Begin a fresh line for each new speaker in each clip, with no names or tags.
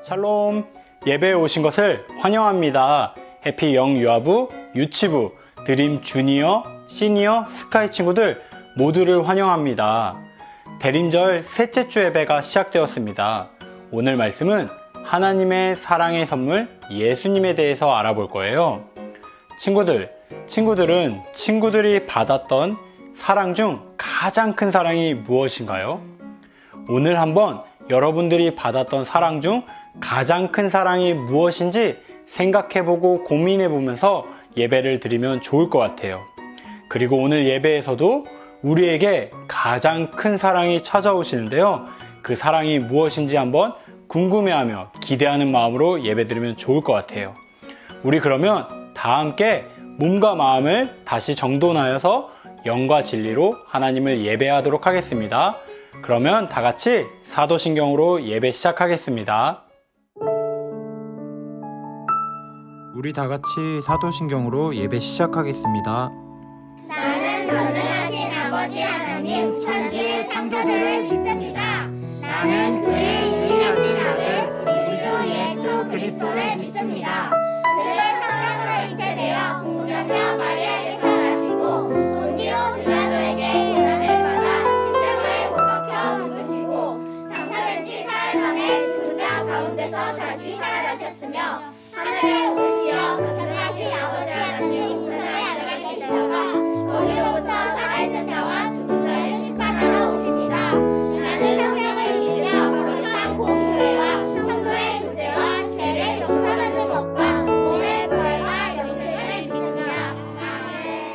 샬롬, 예배에 오신 것을 환영합니다. 해피 영유아부, 유치부, 드림 주니어, 시니어, 스카이 친구들 모두를 환영합니다. 대림절 셋째 주 예배가 시작되었습니다. 오늘 말씀은 하나님의 사랑의 선물 예수님에 대해서 알아볼 거예요. 친구들은 친구들이 받았던 사랑 중 가장 큰 사랑이 무엇인가요? 오늘 한번 여러분들이 받았던 사랑 중 가장 큰 사랑이 무엇인지 생각해보고 고민해보면서 예배를 드리면 좋을 것 같아요. 그리고 오늘 예배에서도 우리에게 가장 큰 사랑이 찾아오시는데요. 그 사랑이 무엇인지 한번 궁금해하며 기대하는 마음으로 예배 드리면 좋을 것 같아요. 우리 그러면 다 함께 몸과 마음을 다시 정돈하여서 영과 진리로 하나님을 예배하도록 하겠습니다. 그러면 다 같이 사도신경으로 예배 시작하겠습니다.
우리 다 같이 사도신경으로 예배 시작하겠습니다.
나는 전능하신 아버지 하나님 천지의 창조주를 믿습니다. 나는 그의 유일하신 아들 우리 주 예수 그리스도를 믿습니다. 그의 성령으로 잉태되어 동정녀 마리아에게서 나시고 본디오 빌라도에게 고난을 받아 십자가에 못 박혀 죽으시고 장사된 지 사흘 만에 죽은 자 가운데서 다시 살아나셨으며 하늘에 오르시어 전능하신 아버지 하나님 하늘에 앉아 계시다가 거기로부터 살아있는 자와 죽은 자를 심판하러 오십니다. 나는 성령을 믿으며 거룩한 공교회와 성도의 교제와 죄를 용서받는 것과 몸의 부활과 영생을 믿습니다. 아멘.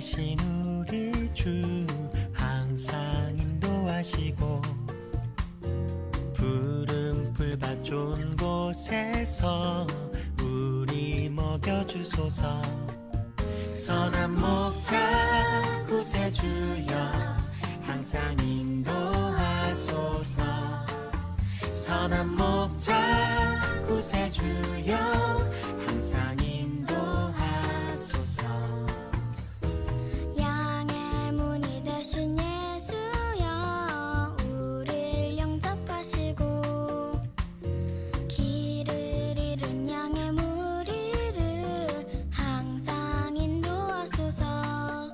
대신 우리 주 항상 인도하시고 푸른 풀밭 좋은 곳에서 우리 먹여주소서. 선한 목자 구세주여 항상 인도하소서. 선한 목자 구세주여 항상 인도하소서.
양의 문이 되신 예수여 우릴 영접하시고 길을 잃은 양의 무리를 항상 인도하소서.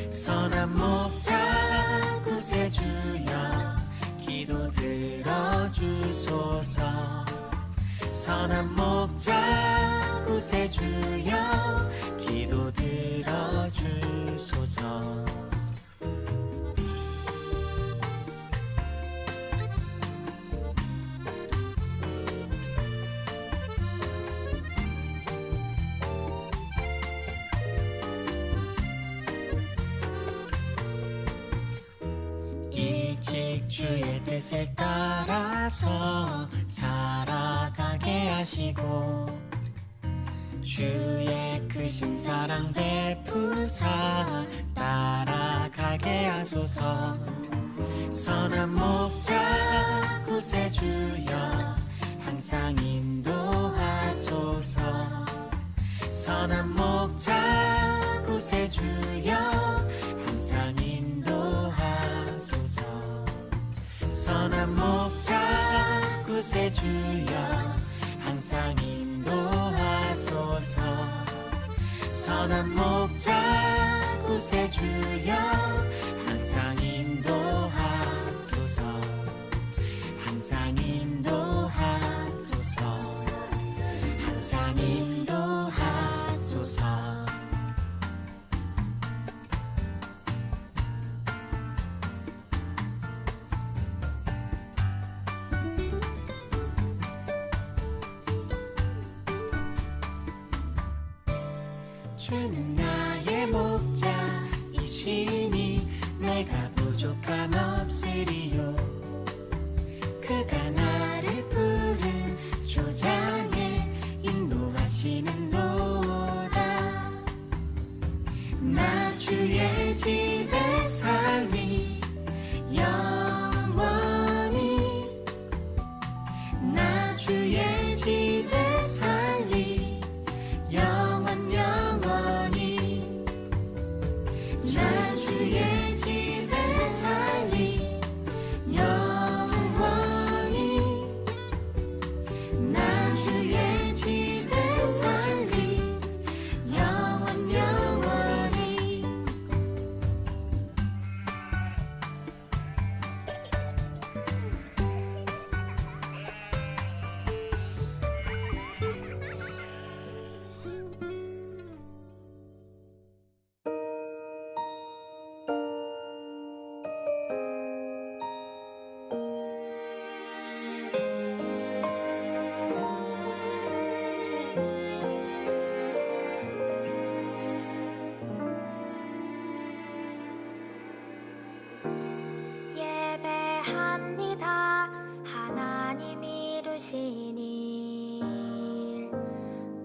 선한 목자 구세주여 기도 들어주소서. 선한 목자 구세주여 기도 들어주소서. 일찍 주의 뜻을 따라서 살아가게 하시고 주의 크신 사랑 베푸사 따라가게 하소서. 선한 목자 구세주여 항상 인도하소서. 선한 목자 구세주여 항상 인도하소서. 선한 목자 구세주여 항상 인도하소서. 선한 목자 구세주여 항상 인도하소서. 항상 인도하소서. 항상 인도하소서. 주는 나의 목자이시니 내가 부족함 없으리요. 그가 나를 푸른 초장에 인도하시는도다. 나 주의 집에 살리 영원히. 나 주의 집에 살리 영원히. 나 주의 집에 살리 영원히. 나 주의 집에 살리 영원히.
예배합니다. 하나님 이루신 일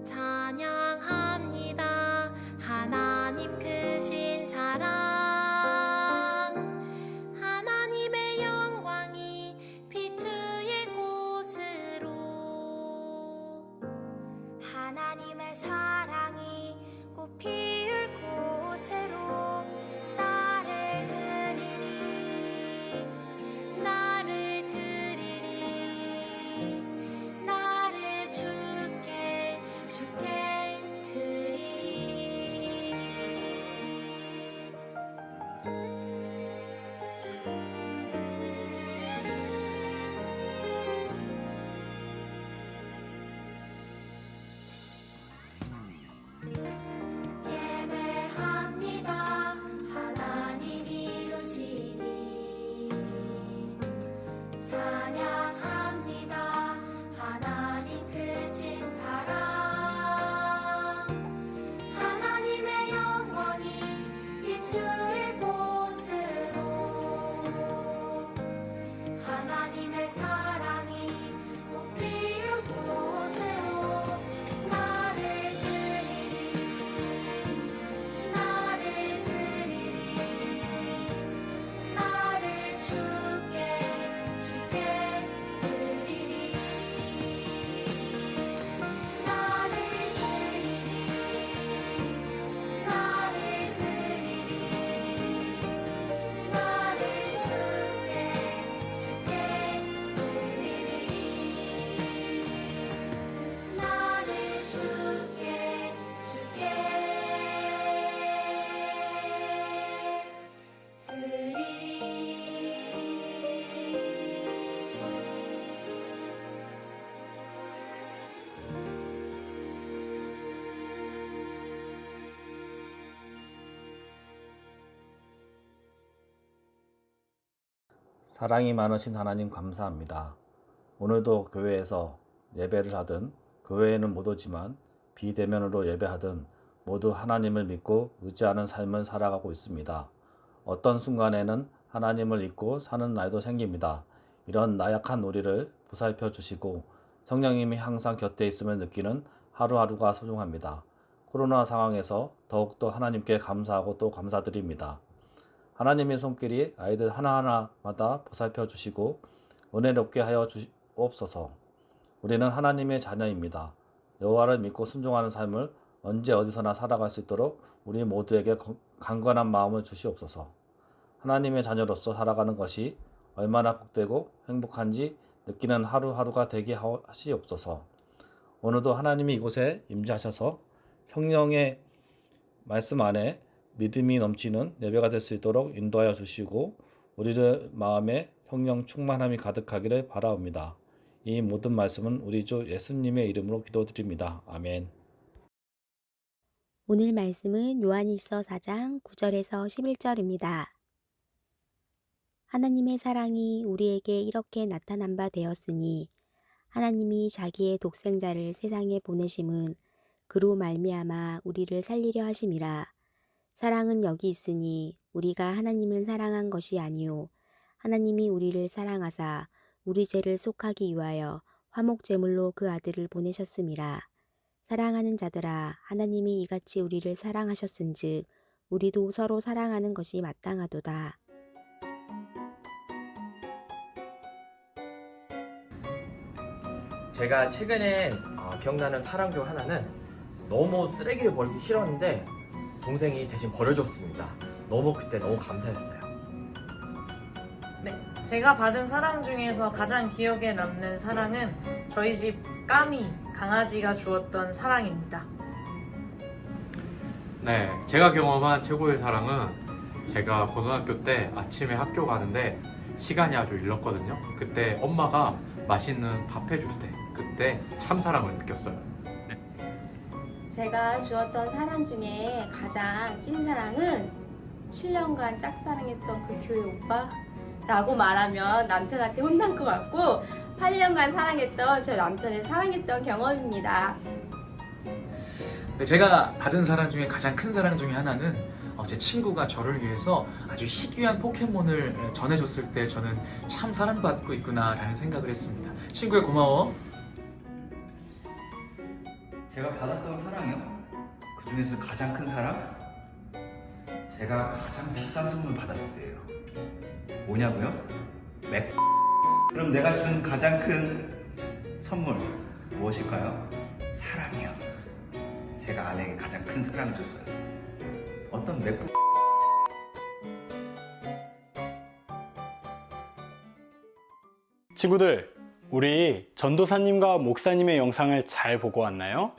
찬양합니다. 하나님 크신 사랑. 하나님의 영광이 비추일 곳으로.
하나님의 사랑이 꽃 피울 곳으로 나를 드리리.
나를 드리리. 나를 주께 드리리. 하나님의 사랑이 꽃피울 곳으로 나를 드리리 나를 드리리 나를 주께 드리리 나를 드리리 나를 드리리 나를 주께 드리리 나를 주께
사랑이 많으신 하나님 감사합니다. 오늘도 교회에서 예배를 하든 교회에는 못 오지만 비대면으로 예배하든 모두 하나님을 믿고 의지하는 삶을 살아가고 있습니다. 어떤 순간에는 하나님을 잊고 사는 날도 생깁니다. 이런 나약한 우리를 보살펴 주시고 성령님이 항상 곁에 있음을 느끼는 하루하루가 소중합니다. 코로나 상황에서 더욱더 하나님께 감사하고 또 감사드립니다. 하나님의 손길이 아이들 하나하나마다 보살펴 주시고 은혜롭게 하여 주옵소서. 우리는 하나님의 자녀입니다. 여호와를 믿고 순종하는 삶을 언제 어디서나 살아갈 수 있도록 우리 모두에게 강건한 마음을 주시옵소서. 하나님의 자녀로서 살아가는 것이 얼마나 복되고 행복한지 느끼는 하루하루가 되게 하시옵소서. 오늘도 하나님이 이곳에 임재하셔서 성령의 말씀 안에 믿음이 넘치는 예배가 될 수 있도록 인도하여 주시고 우리들 마음에 성령 충만함이 가득하기를 바라옵니다. 이 모든 말씀은 우리 주 예수님의 이름으로 기도드립니다. 아멘.
오늘 말씀은 요한일서 4장 9절에서 11절입니다. 하나님의 사랑이 우리에게 이렇게 나타난 바 되었으니 하나님이 자기의 독생자를 세상에 보내심은 그로 말미암아 우리를 살리려 하심이라. 사랑은 여기 있으니 우리가 하나님을 사랑한 것이 아니요 하나님이 우리를 사랑하사 우리 죄를 속하기 위하여 화목제물로 그 아들을 보내셨음이라. 사랑하는 자들아, 하나님이 이같이 우리를 사랑하셨은즉 우리도 서로 사랑하는 것이 마땅하도다.
제가 최근에 기억나는 사랑 중 하나는 너무 쓰레기를 버리기 싫었는데 동생이 대신 버려줬습니다. 그때 너무 감사했어요.
네, 제가 받은 사랑 중에서 가장 기억에 남는 사랑은 저희 집 까미 강아지가 주었던 사랑입니다.
네, 제가 경험한 최고의 사랑은 제가 고등학교 때 아침에 학교 가는데 시간이 아주 일렀거든요. 그때 엄마가 맛있는 밥 해줄 때 그때 참 사랑을 느꼈어요.
제가 주었던 사랑 중에 가장 찐사랑은 7년간 짝사랑했던 그 교회 오빠라고 말하면 남편한테 혼날 것 같고 8년간 사랑했던 저 남편을 사랑했던 경험입니다.
네, 제가 받은 사랑 중에 가장 큰 사랑 중에 하나는 제 친구가 저를 위해서 아주 희귀한 포켓몬을 전해줬을 때 저는 참 사랑받고 있구나라는 생각을 했습니다. 친구야 고마워.
제가 받았던 사랑이요? 그 중에서 가장 큰 사랑? 제가 가장 비싼 선물 받았을 때예요. 뭐냐고요? 맥. 그럼 내가 준 가장 큰 선물 무엇일까요? 사랑이요. 제가 아내에게 가장 큰 사랑을 줬어요. 어떤 맥북.
친구들, 우리 전도사님과 목사님의 영상을 잘 보고 왔나요?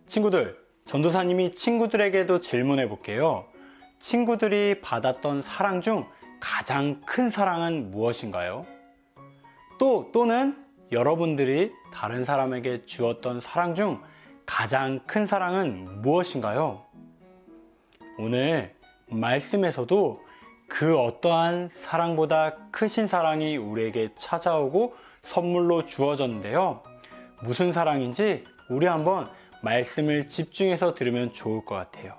친구들, 전도사님이 친구들에게도 질문해 볼게요. 친구들이 받았던 사랑 중 가장 큰 사랑은 무엇인가요? 또는 여러분들이 다른 사람에게 주었던 사랑 중 가장 큰 사랑은 무엇인가요? 오늘 말씀에서도 그 어떠한 사랑보다 크신 사랑이 우리에게 찾아오고 선물로 주어졌는데요. 무슨 사랑인지 우리 한번 말씀을 집중해서 들으면 좋을 것 같아요.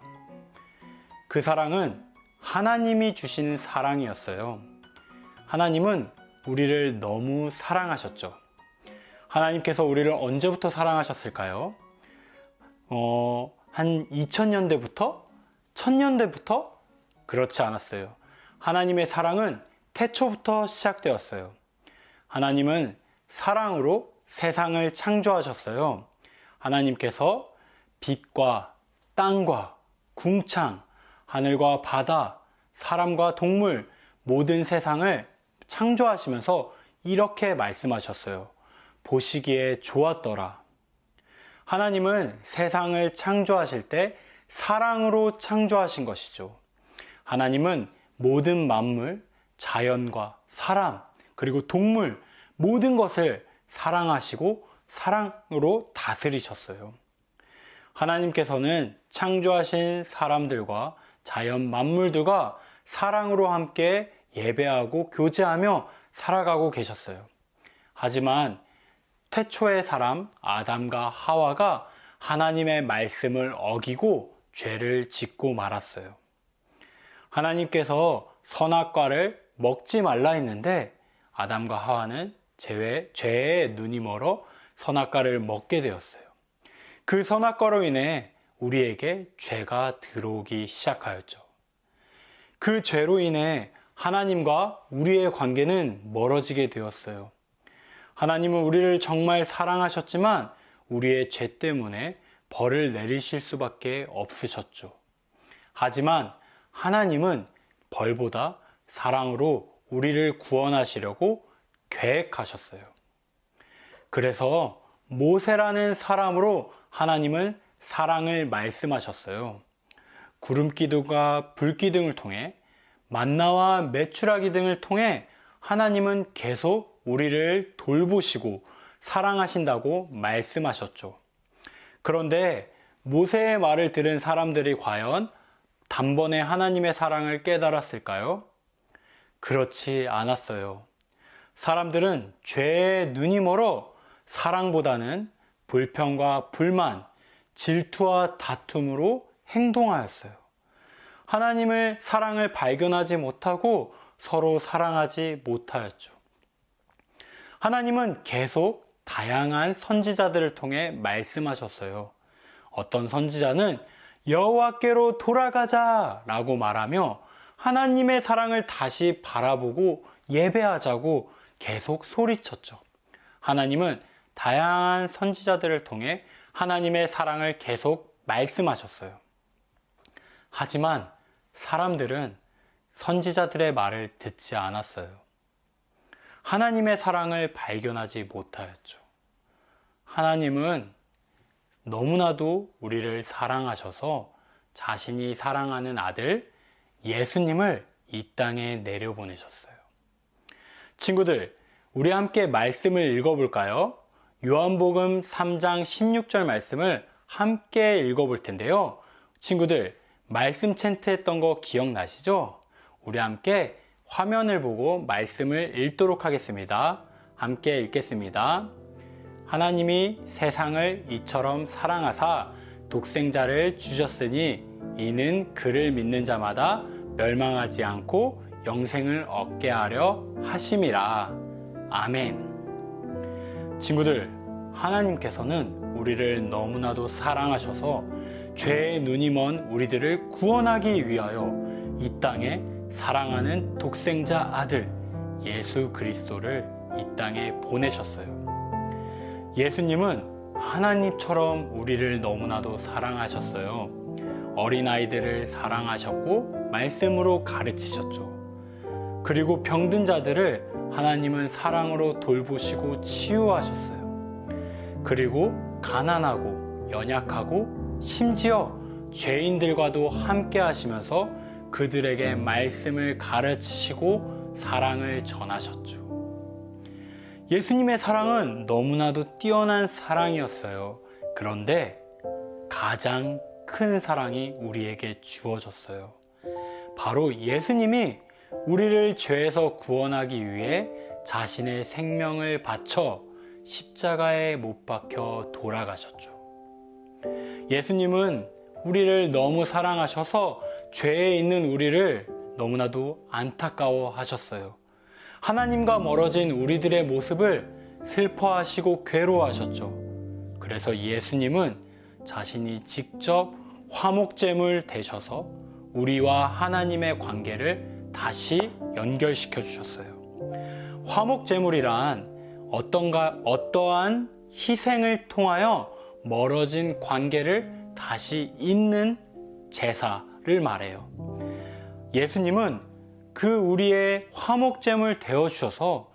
그 사랑은 하나님이 주신 사랑이었어요. 하나님은 우리를 너무 사랑하셨죠. 하나님께서 우리를 언제부터 사랑하셨을까요? 한 2000년대부터? 1000년대부터? 그렇지 않았어요. 하나님의 사랑은 태초부터 시작되었어요. 하나님은 사랑으로 세상을 창조하셨어요. 하나님께서 빛과 땅과 궁창, 하늘과 바다, 사람과 동물, 모든 세상을 창조하시면서 이렇게 말씀하셨어요. 보시기에 좋았더라. 하나님은 세상을 창조하실 때 사랑으로 창조하신 것이죠. 하나님은 모든 만물, 자연과 사람, 그리고 동물, 모든 것을 사랑하시고 사랑으로 다스리셨어요. 하나님께서는 창조하신 사람들과 자연 만물들과 사랑으로 함께 예배하고 교제하며 살아가고 계셨어요. 하지만 태초의 사람 아담과 하와가 하나님의 말씀을 어기고 죄를 짓고 말았어요. 하나님께서 선악과를 먹지 말라 했는데 아담과 하와는 죄에 눈이 멀어 선악과를 먹게 되었어요. 그 선악과로 인해 우리에게 죄가 들어오기 시작하였죠. 그 죄로 인해 하나님과 우리의 관계는 멀어지게 되었어요. 하나님은 우리를 정말 사랑하셨지만 우리의 죄 때문에 벌을 내리실 수밖에 없으셨죠. 하지만 하나님은 벌보다 사랑으로 우리를 구원하시려고 계획하셨어요. 그래서 모세라는 사람으로 하나님은 사랑을 말씀하셨어요. 구름기둥과 불기둥을 통해 만나와 메추라기 등을 통해 하나님은 계속 우리를 돌보시고 사랑하신다고 말씀하셨죠. 그런데 모세의 말을 들은 사람들이 과연 단번에 하나님의 사랑을 깨달았을까요? 그렇지 않았어요. 사람들은 죄에 눈이 멀어 사랑보다는 불평과 불만, 질투와 다툼으로 행동하였어요. 하나님의 사랑을 발견하지 못하고 서로 사랑하지 못하였죠. 하나님은 계속 다양한 선지자들을 통해 말씀하셨어요. 어떤 선지자는 여호와께로 돌아가자 라고 말하며 하나님의 사랑을 다시 바라보고 예배하자고 계속 소리쳤죠. 하나님은 다양한 선지자들을 통해 하나님의 사랑을 계속 말씀하셨어요. 하지만 사람들은 선지자들의 말을 듣지 않았어요. 하나님의 사랑을 발견하지 못하였죠. 하나님은 너무나도 우리를 사랑하셔서 자신이 사랑하는 아들 예수님을 이 땅에 내려보내셨어요. 친구들, 우리 함께 말씀을 읽어볼까요? 요한복음 3장 16절 말씀을 함께 읽어볼 텐데요. 친구들, 말씀 챈트 했던 거 기억나시죠? 우리 함께 화면을 보고 말씀을 읽도록 하겠습니다. 함께 읽겠습니다. 하나님이 세상을 이처럼 사랑하사 독생자를 주셨으니 이는 그를 믿는 자마다 멸망하지 않고 영생을 얻게 하려 하심이라. 아멘. 친구들, 하나님께서는 우리를 너무나도 사랑하셔서 죄의 눈이 먼 우리들을 구원하기 위하여 이 땅에 사랑하는 독생자 아들 예수 그리스도를 이 땅에 보내셨어요. 예수님은 하나님처럼 우리를 너무나도 사랑하셨어요. 어린아이들을 사랑하셨고 말씀으로 가르치셨죠. 그리고 병든 자들을 하나님은 사랑으로 돌보시고 치유하셨어요. 그리고 가난하고 연약하고 심지어 죄인들과도 함께 하시면서 그들에게 말씀을 가르치시고 사랑을 전하셨죠. 예수님의 사랑은 너무나도 뛰어난 사랑이었어요. 그런데 가장 큰 사랑이 우리에게 주어졌어요. 바로 예수님이 우리를 죄에서 구원하기 위해 자신의 생명을 바쳐 십자가에 못 박혀 돌아가셨죠. 예수님은 우리를 너무 사랑하셔서 죄에 있는 우리를 너무나도 안타까워 하셨어요. 하나님과 멀어진 우리들의 모습을 슬퍼하시고 괴로워하셨죠. 그래서 예수님은 자신이 직접 화목제물 되셔서 우리와 하나님의 관계를 다시 연결시켜 주셨어요. 화목제물이란 어떠한 희생을 통하여 멀어진 관계를 다시 잇는 제사를 말해요. 예수님은 그 우리의 화목제물 되어 주셔서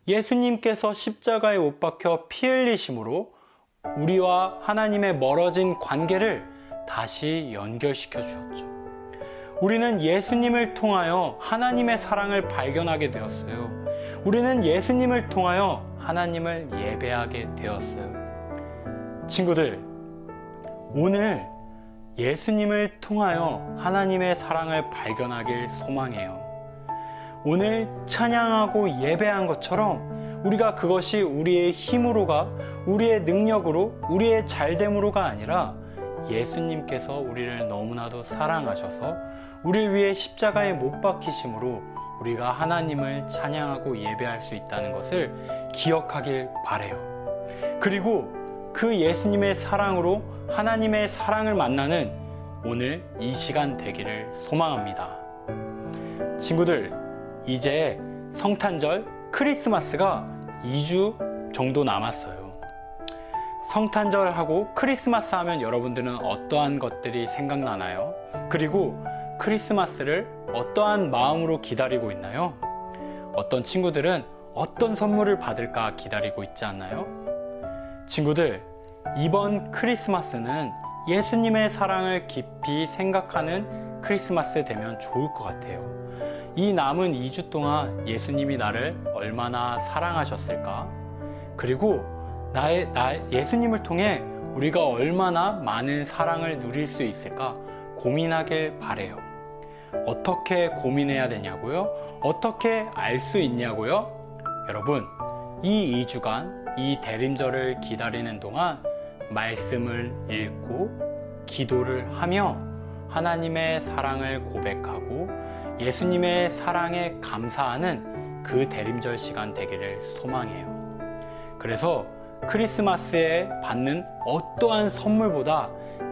예수님께서 십자가에 못 박혀 피 흘리심으로 우리와 하나님의 멀어진 관계를 다시 연결시켜 주셨죠. 우리는 예수님을 통하여 하나님의 사랑을 발견하게 되었어요. 우리는 예수님을 통하여 하나님을 예배하게 되었어요. 친구들, 오늘 예수님을 통하여 하나님의 사랑을 발견하길 소망해요. 오늘 찬양하고 예배한 것처럼 우리가 그것이 우리의 힘으로가, 우리의 능력으로, 우리의 잘됨으로가 아니라 예수님께서 우리를 너무나도 사랑하셔서 우리를 위해 십자가에 못 박히심으로 우리가 하나님을 찬양하고 예배할 수 있다는 것을 기억하길 바라요. 그리고 그 예수님의 사랑으로 하나님의 사랑을 만나는 오늘 이 시간 되기를 소망합니다. 친구들, 이제 성탄절 크리스마스가 2주 정도 남았어요. 성탄절하고 크리스마스 하면 여러분들은 어떠한 것들이 생각나나요? 그리고 크리스마스를 어떠한 마음으로 기다리고 있나요? 어떤 친구들은 어떤 선물을 받을까 기다리고 있지 않나요? 친구들, 이번 크리스마스는 예수님의 사랑을 깊이 생각하는 크리스마스 되면 좋을 것 같아요. 이 남은 2주 동안 예수님이 나를 얼마나 사랑하셨을까? 그리고 예수님을 통해 우리가 얼마나 많은 사랑을 누릴 수 있을까 고민하길 바래요. 어떻게 고민해야 되냐고요? 어떻게 알 수 있냐고요? 여러분, 이 2주간 이 대림절을 기다리는 동안 말씀을 읽고 기도를 하며 하나님의 사랑을 고백하고 예수님의 사랑에 감사하는 그 대림절 시간 되기를 소망해요. 그래서 크리스마스에 받는 어떠한 선물보다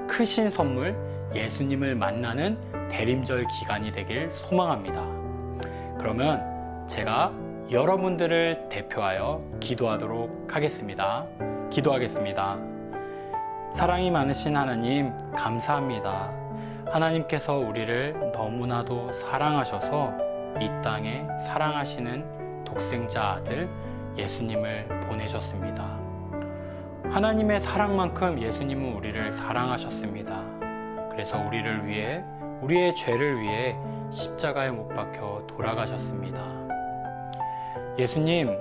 크신 선물, 예수님을 만나는 대림절 기간이 되길 소망합니다. 그러면 제가 여러분들을 대표하여 기도하도록 하겠습니다. 기도하겠습니다. 사랑이 많으신 하나님, 감사합니다. 하나님께서 우리를 너무나도 사랑하셔서 이 땅에 사랑하시는 독생자 아들 예수님을 보내셨습니다. 하나님의 사랑만큼 예수님은 우리를 사랑하셨습니다. 그래서 우리를 위해, 우리의 죄를 위해 십자가에 못 박혀 돌아가셨습니다. 예수님,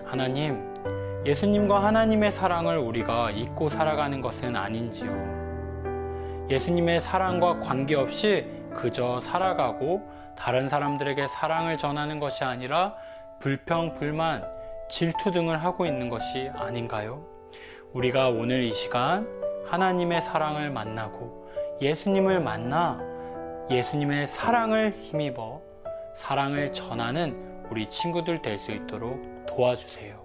하나님, 예수님과 하나님의 사랑을 우리가 잊고 살아가는 것은 아닌지요. 예수님의 사랑과 관계없이 그저 살아가고 다른 사람들에게 사랑을 전하는 것이 아니라 불평, 불만, 질투 등을 하고 있는 것이 아닌가요? 우리가 오늘 이 시간 하나님의 사랑을 만나고 예수님을 만나 예수님의 사랑을 힘입어 사랑을 전하는 우리 친구들 될 수 있도록 도와주세요.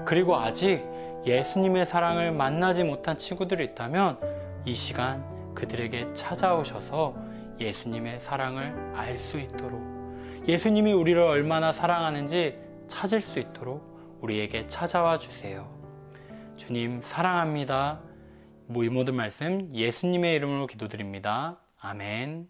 그리고 아직 예수님의 사랑을 만나지 못한 친구들이 있다면 이 시간 그들에게 찾아오셔서 예수님의 사랑을 알 수 있도록, 예수님이 우리를 얼마나 사랑하는지 찾을 수 있도록 우리에게 찾아와 주세요. 주님 사랑합니다. 이 모든 말씀 예수님의 이름으로 기도드립니다. 아멘.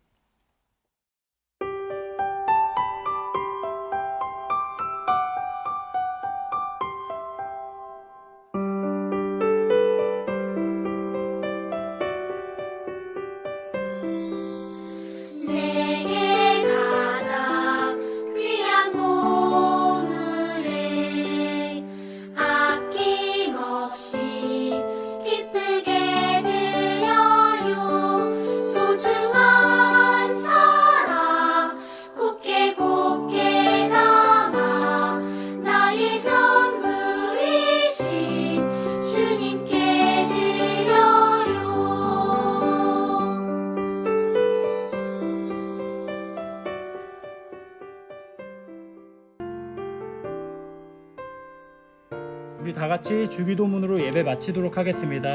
내게 가장 귀한 보물을 아낌없이 기쁘게 드려요. 소중한
우리 다 같이 주기도문으로 예배 마치도록 하겠습니다.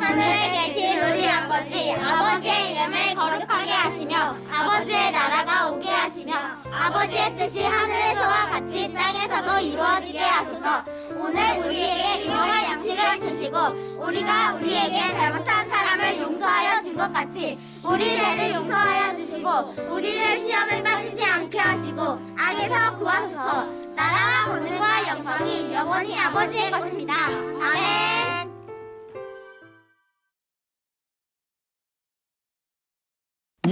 하늘에 계신 우리 아버지, 아버지의 이름을 거룩하게 하시며 아버지의 나라가 오게 하시며 아버지의 뜻이 하늘에서와 같이 땅에서도 이루어지게 하소서. 오늘 우리에게 일용할 양식을 주시고 우리가 우리에게 잘못한 사람을 용서하여 준 것 같이 우리 죄를 용서하여 주시고 우리를 시험에 빠지지 않게 하시고 악에서 구하소서. 나라와 권능과 영광이 영원히 아버지의 것입니다. 아멘.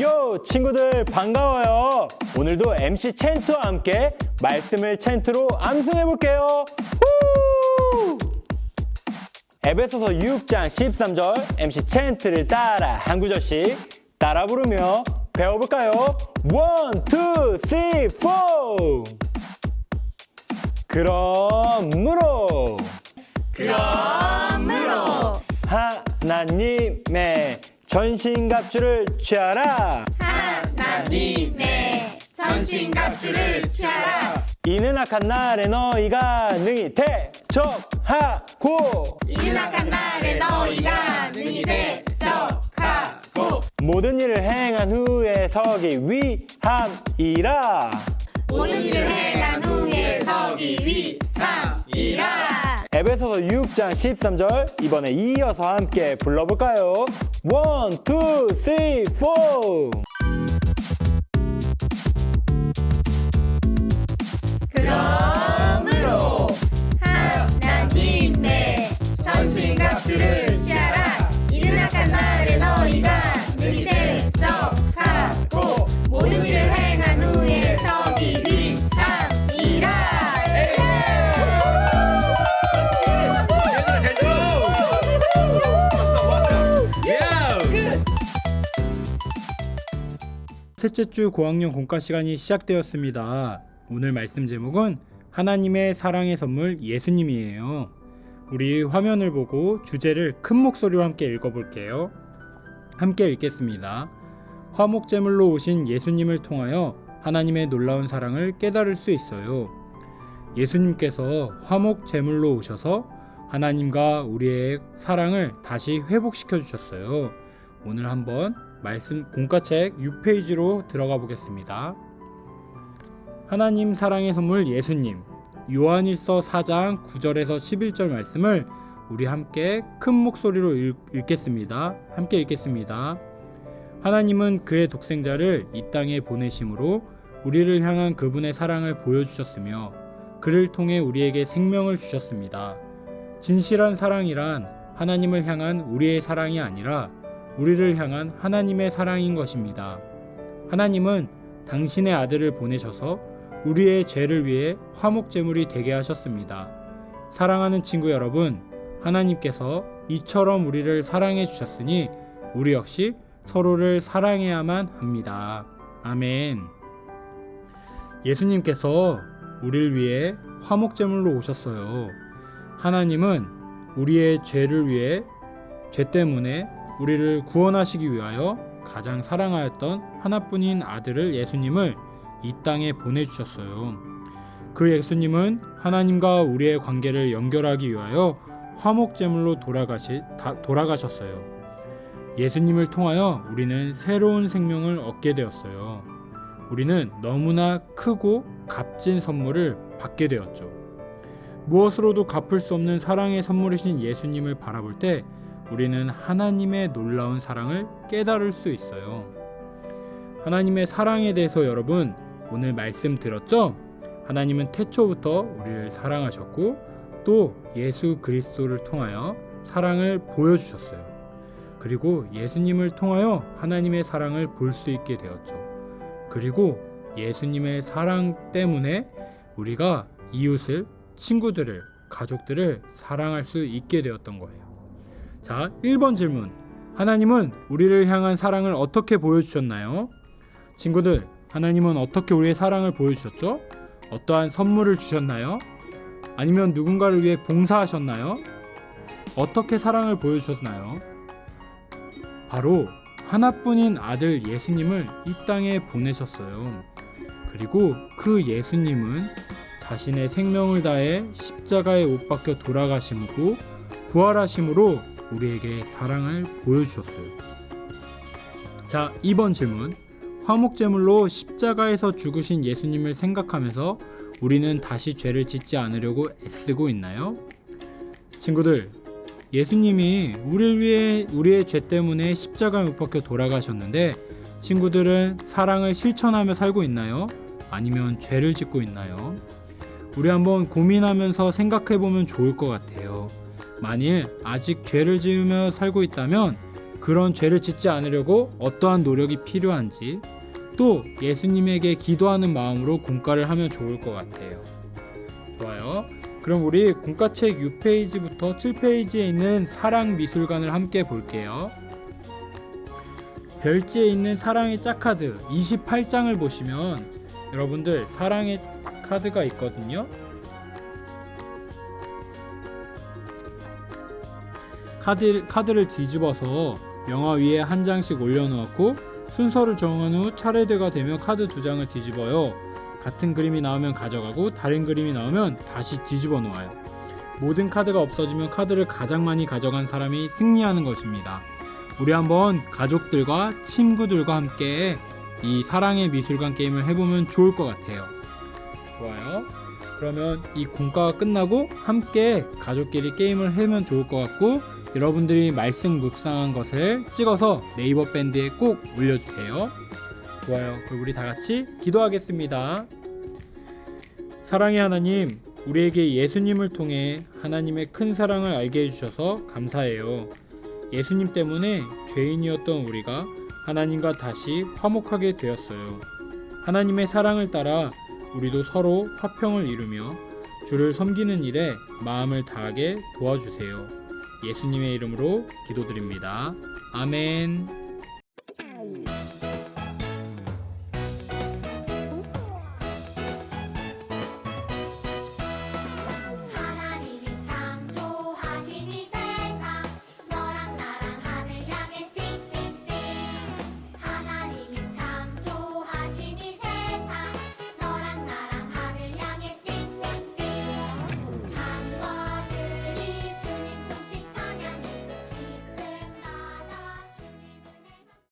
요 친구들 반가워요. 오늘도 MC 챈트와 함께 말씀을 챈트로 암송해 볼게요. 에베소서 6장 13절 MC 챈트를 따라 한 구절씩 따라 부르며 배워볼까요? 1, 2, 3, 4. 그러므로 하나님의 전신갑주를 취하라.
하나님의 전신갑주를 취하라.
이는 악한 날에 너희가 능히 대적하고
이는 악한 날에 너희가 능히 대적하고
모든 일을 행한 후에 서기 위함이라.
모든 일을 행한 후에 서기 위함이라.
에베소서 6장 13절 이번에 이어서 함께 불러볼까요? 1, 2, 3, 4.
그러므로 하나님의 전신갑주를 취하라. 이는 악한 날에 너희가 능히 대적하고 모든 일을 행한 후에 서기 위함이라.
셋째 주 고학년 공과 시간이 시작되었습니다. 오늘 말씀 제목은 하나님의 사랑의 선물 예수님이에요. 우리 화면을 보고 주제를 큰 목소리로 함께 읽어볼게요. 함께 읽겠습니다. 화목제물로 오신 예수님을 통하여 하나님의 놀라운 사랑을 깨달을 수 있어요. 예수님께서 화목제물로 오셔서 하나님과 우리의 사랑을 다시 회복시켜 주셨어요. 오늘 한번 말씀 공과책 6페이지로 들어가 보겠습니다. 하나님 사랑의 선물 예수님. 요한일서 4장 9절에서 11절 말씀을 우리 함께 큰 목소리로 읽겠습니다. 함께 읽겠습니다. 하나님은 그의 독생자를 이 땅에 보내심으로 우리를 향한 그분의 사랑을 보여주셨으며 그를 통해 우리에게 생명을 주셨습니다. 진실한 사랑이란 하나님을 향한 우리의 사랑이 아니라 우리를 향한 하나님의 사랑인 것입니다. 하나님은 당신의 아들을 보내셔서 우리의 죄를 위해 화목제물이 되게 하셨습니다. 사랑하는 친구 여러분, 하나님께서 이처럼 우리를 사랑해 주셨으니 우리 역시 서로를 사랑해야만 합니다. 아멘. 예수님께서 우리를 위해 화목제물로 오셨어요. 하나님은 우리의 죄를 위해 죄 때문에 우리를 구원하시기 위하여 가장 사랑하였던 하나뿐인 아들을 예수님을 이 땅에 보내주셨어요. 그 예수님은 하나님과 우리의 관계를 연결하기 위하여 화목제물로 돌아가셨어요. 예수님을 통하여 우리는 새로운 생명을 얻게 되었어요. 우리는 너무나 크고 값진 선물을 받게 되었죠. 무엇으로도 갚을 수 없는 사랑의 선물이신 예수님을 바라볼 때 우리는 하나님의 놀라운 사랑을 깨달을 수 있어요. 하나님의 사랑에 대해서 여러분 오늘 말씀 들었죠? 하나님은 태초부터 우리를 사랑하셨고 또 예수 그리스도를 통하여 사랑을 보여주셨어요. 그리고 예수님을 통하여 하나님의 사랑을 볼 수 있게 되었죠. 그리고 예수님의 사랑 때문에 우리가 이웃을, 친구들을, 가족들을 사랑할 수 있게 되었던 거예요. 자, 1번 질문. 하나님은 우리를 향한 사랑을 어떻게 보여주셨나요? 친구들, 하나님은 어떻게 우리의 사랑을 보여주셨죠? 어떠한 선물을 주셨나요? 아니면 누군가를 위해 봉사하셨나요? 어떻게 사랑을 보여주셨나요? 바로 하나뿐인 아들 예수님을 이 땅에 보내셨어요. 그리고 그 예수님은
자신의 생명을 다해 십자가에 못 박혀 돌아가심으로 부활하심으로 우리에게 사랑을 보여주셨어요. 자, 2번 질문. 화목제물로 십자가에서 죽으신 예수님을 생각하면서 우리는 다시 죄를 짓지 않으려고 애쓰고 있나요? 친구들, 예수님이 우리를 위해 우리의 죄 때문에 십자가에 못 박혀 돌아가셨는데 친구들은 사랑을 실천하며 살고 있나요? 아니면 죄를 짓고 있나요? 우리 한번 고민하면서 생각해보면 좋을 것 같아요. 만일 아직 죄를 지으며 살고 있다면 그런 죄를 짓지 않으려고 어떠한 노력이 필요한지, 또 예수님에게 기도하는 마음으로 공과를 하면 좋을 것 같아요. 좋아요. 그럼 우리 공과책 6페이지부터 7페이지에 있는 사랑 미술관을 함께 볼게요. 별지에 있는 사랑의 짝카드 28장을 보시면 여러분들 사랑의 카드가 있거든요. 카드를 뒤집어서 명화 위에 한 장씩 올려놓고 순서를 정한 후 차례대가 되며 카드 2장을 뒤집어요. 같은 그림이 나오면 가져가고 다른 그림이 나오면 다시 뒤집어 놓아요. 모든 카드가 없어지면 카드를 가장 많이 가져간 사람이 승리하는 것입니다. 우리 한번 가족들과 친구들과 함께 이 사랑의 미술관 게임을 해보면 좋을 것 같아요. 좋아요. 그러면 이 공과가 끝나고 함께 가족끼리 게임을 하면 좋을 것 같고, 여러분들이 말씀 묵상한 것을 찍어서 네이버 밴드에 꼭 올려주세요. 좋아요. 그럼 우리 다 같이 기도하겠습니다. 사랑의 하나님, 우리에게 예수님을 통해 하나님의 큰 사랑을 알게 해주셔서 감사해요. 예수님 때문에 죄인이었던 우리가 하나님과 다시 화목하게 되었어요. 하나님의 사랑을 따라 우리도 서로 화평을 이루며 주를 섬기는 일에 마음을 다하게 도와주세요. 예수님의 이름으로 기도드립니다. 아멘.